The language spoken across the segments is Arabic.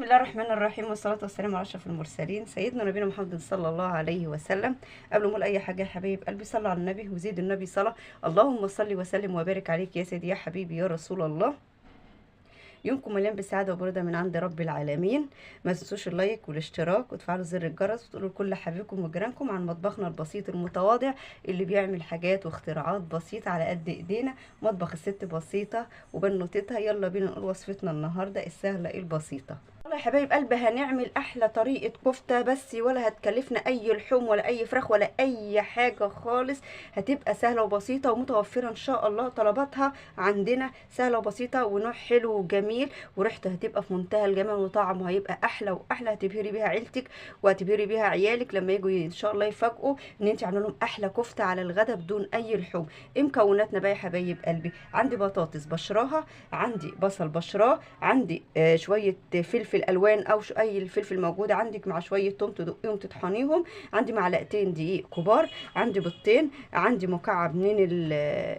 الله الرحمن الرحيم، والصلاة والسلام على أشرف المرسلين سيدنا نبينا محمد صلى الله عليه وسلم. قبل ما أقول أي حاجة يا حبايب قلبي، صلوا على النبي وزيد النبي صلاة. اللهم صل وسلم وبارك عليك يا سيدي يا حبيبي يا رسول الله. يومكم مليان بالسعادة وبرودة من عند رب العالمين. ما تنسوش اللايك والاشتراك وتفعلوا زر الجرس وتقولوا لكل حبيبكم وجيرانكم عن مطبخنا البسيط المتواضع اللي بيعمل حاجات واختراعات بسيطة على قد ايدينا. مطبخ الست بسيطة وبنوتتها. يلا بينا نقول وصفتنا النهاردة السهلة البسيطة. والله يا حبايب قلبي هنعمل احلى طريقه كفته، بس ولا هتكلفنا اي لحوم ولا اي فراخ ولا اي حاجه خالص. هتبقى سهله وبسيطه ومتوفره ان شاء الله. طلباتها عندنا سهله وبسيطه ونوع حلو وجميل، وريحته هتبقى في منتهى الجمال وطعمه هيبقى احلى واحلى. هتبهري بيها عيلتك وهتبهري بيها عيالك لما يجوا ان شاء الله يفاجئوا ان انت عامله لهم احلى كفته على الغدا بدون اي لحوم. ايه مكوناتنا بقى يا حبايب قلبي؟ عندي بطاطس بشراها، عندي بصل بشراه، عندي شويه فلفل الوان او اي الفلفل موجود عندك، مع شويه توم تدقيهم تطحنيهم، عندي معلقتين دقيق كبار، عندي بيضتين، عندي مكعب من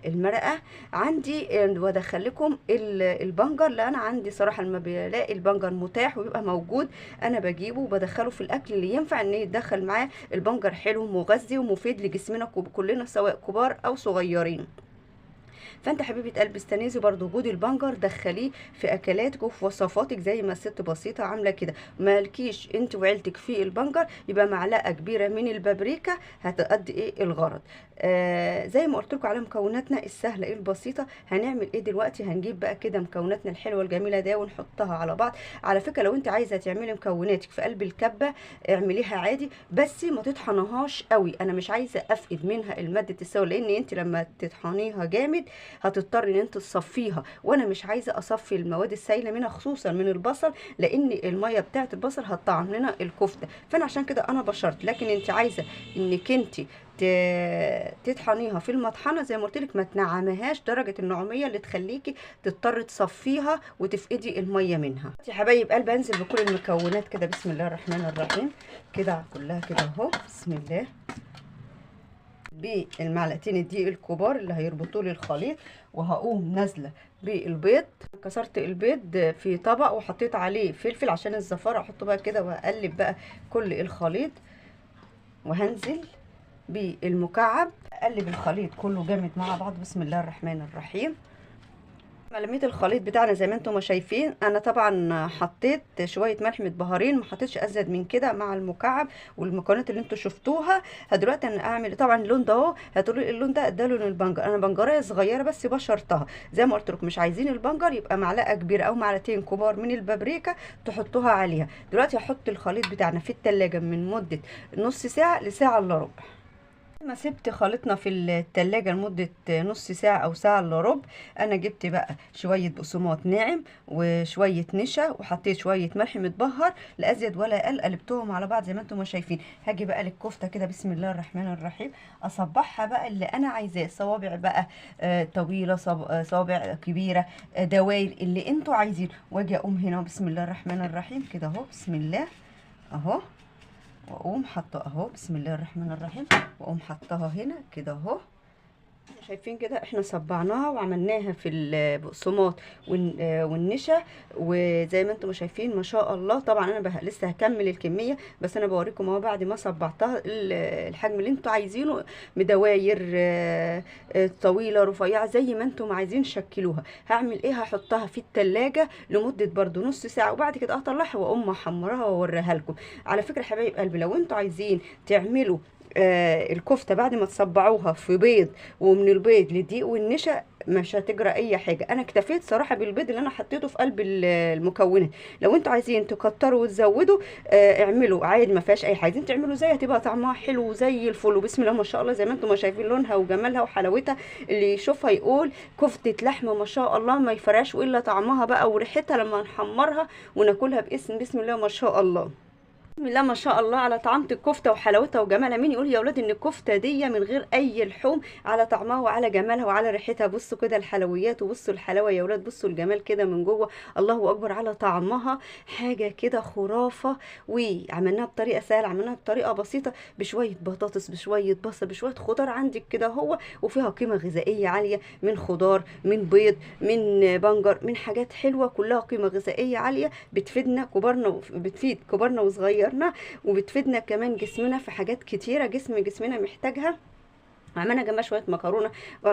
المرقه، عندي وادخل لكم البنجر. لا انا عندي صراحه لما بلاقي البنجر متاح ويبقى موجود انا بجيبه وبدخله في الاكل اللي ينفع ان يتدخل معاه. البنجر حلو ومغذي ومفيد لجسمنا كلنا سواء كبار او صغيرين. فانت حبيبه قلبي استنيزي برضو وجود البنجر، دخليه في اكلاتك وفي وصفاتك زي ما الست بسيطه عامله كده. مالكيش انت وعيلتك في البنجر يبقى معلقه كبيره من البابريكا هتأدي ايه الغرض. زي ما قلت لكم على مكوناتنا السهله البسيطه. هنعمل ايه دلوقتي؟ هنجيب بقى كده مكوناتنا الحلوه الجميله ده ونحطها على بعض. على فكره لو انت عايزه تعملي مكوناتك في قلب الكبه اعمليها عادي، بس ما تطحنهاش قوي. انا مش عايزه افقد منها الماده السوا، لان انت لما تطحنيها جامد هتضطر ان انت تصفيها، وانا مش عايزه اصفي المواد السائله منها خصوصا من البصل، لان الميه بتاعه البصل هتطعم لنا الكفته. فانا عشان كده انا بشرت. لكن انت عايزه انك انت تطحنيها في المطحنه زي ما قلت لك، ما تنعميهاش درجه النعوميه اللي تخليكي تضطر تصفيها وتفقدي الميه منها. يا حبايب قلبي انزل بكل المكونات كده بسم الله الرحمن الرحيم كده كلها كده اهو. بسم الله. بالمعلقتين الدقيق الكبار اللي هيربطوا لي الخليط، وهقوم نازله بالبيض. كسرت البيض في طبق وحطيت عليه فلفل عشان الزفاره، احطه بقى كده واقلب بقى كل الخليط، وهنزل بالمكعب اقلب الخليط كله جامد مع بعض. بسم الله الرحمن الرحيم. لميت الخليط بتاعنا زي ما انتم شايفين. انا طبعا حطيت شويه ملح متبهرين، ما حطيتش ازيد من كده مع المكعب والمكونات اللي انتم شفتوها. دلوقتي انا اعمل طبعا اللون ده اهو. هتقولوا لي اللون ده لون البنجر. انا بنجريه صغيره بس بشرتها زي ما قلت لكم. مش عايزين البنجر يبقى معلقه كبيره او معلقتين كبار من البابريكا تحطوها عليها. دلوقتي هحط الخليط بتاعنا في التلاجة من مده نص ساعه لساعه الا ربع. ما سبت خلطنا في التلاجة لمدة نص ساعة او ساعة الا ربع، انا جبت بقى شوية بقسماط ناعم وشوية نشا وحطيت شوية ملح متبهر لا ازيد ولا اقل، قلبتهم على بعض زي ما انتم شايفين. هاجي بقى للكفتة كده بسم الله الرحمن الرحيم، اصبعها بقى اللي انا عايزاه. صوابع بقى طويلة، صوابع كبيرة، دواير اللي انتوا عايزين. واجي اقوم هنا بسم الله الرحمن الرحيم كده اهو. بسم الله اهو، واقوم حاطه اهو. بسم الله الرحمن الرحيم، واقوم حطها هنا كده اهو. شايفين كده احنا صبعناها وعملناها في البقسماط والنشا، وزي ما انتم شايفين ما شاء الله. طبعا انا لسه هكمل الكميه، بس انا بوريكم اهو بعد ما صبعتها الحجم اللي انتم عايزينه، بدواير طويله رفيعه زي ما انتم عايزين شكلوها. هعمل ايه؟ هحطها في التلاجة لمده برده نص ساعه، وبعد كده اطلعها واقوم محمرها واوريها لكم. على فكره حبايب قلبي لو انتم عايزين تعملوا الكفته بعد ما تصبعوها في بيض، ومن البيض للدقيق والنشا مش هتجرى اي حاجه. انا اكتفيت صراحه بالبيض اللي انا حطيته في قلب المكونات. لو انتوا عايزين تكتروا وتزودوا اعملوا عادي ما فيهاش اي حاجه. عايزين تعملوا زي هتبقى طعمها حلو زي الفل. وبسم الله ما شاء الله زي ما انتم شايفين لونها وجمالها وحلاوتها، اللي يشوفها يقول كفته لحمه ما شاء الله ما يفرقش الا طعمها بقى وريحتها لما نحمرها وناكلها باسم بسم الله ما شاء الله. بسم الله ما شاء الله على طعامة الكفتة وحلاوتها وجمالها. مين يقول يا ولاد ان الكفتة دي من غير اي لحوم، على طعمها وعلى جمالها وعلى ريحتها. بصوا كده الحلويات وبصوا الحلاوة يا ولاد، بصوا الجمال كده من جوه. الله اكبر على طعمها، حاجة كده خرافة. وعملناها بطريقة سهلة، عملناها بطريقة بسيطة، بشوية بطاطس بشوية بصل بشوية خضار عندك كده هو، وفيها قيمة غذائية عالية من خضار من بيض من بنجر من حاجات حلوة كلها قيمة غذائية عالية، بتفيدنا كبرنا بتفيد كبرنا وصغيرنا، وبتفيدنا كمان جسمنا في حاجات كتيرة جسمنا محتاجها. عملنا جنبها شويه مكرونه،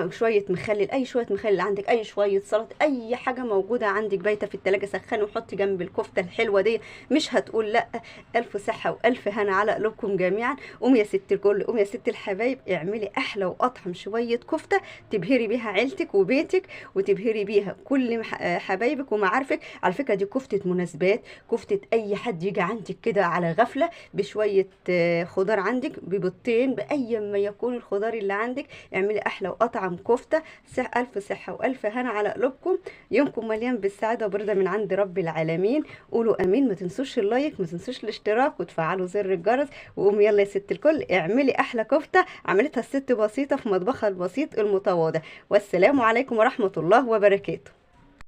شويه مخلل، اي شويه مخلل عندك، اي شويه سلطه، اي حاجه موجوده عندك بايته في التلاجة سخني وحطي جنب الكفته الحلوه دي، مش هتقول لا. الف صحه والف هنا على قلوبكم جميعا. قومي يا ست الكل، قومي يا ست الحبايب، اعملي احلى واطعم شويه كفته تبهري بيها عيلتك وبيتك، وتبهري بيها كل حبايبك ومعارفك. على فكره دي كفته مناسبات، كفته اي حد يجي عندك كده على غفله بشويه خضار عندك، ببيضتين، باي ما يكون الخضار اللي عندك، اعملي احلى واطعم كفته. الف صحه والف هنا على قلوبكم. يومكم مليان بالسعاده وبرضا من عند رب العالمين. قولوا امين. ما تنسوش اللايك، ما تنسوش الاشتراك، وتفعلوا زر الجرس. وقومي يلا يا ست الكل اعملي احلى كفته عملتها الست بسيطه في مطبخها البسيط المتواضع. والسلام عليكم ورحمه الله وبركاته.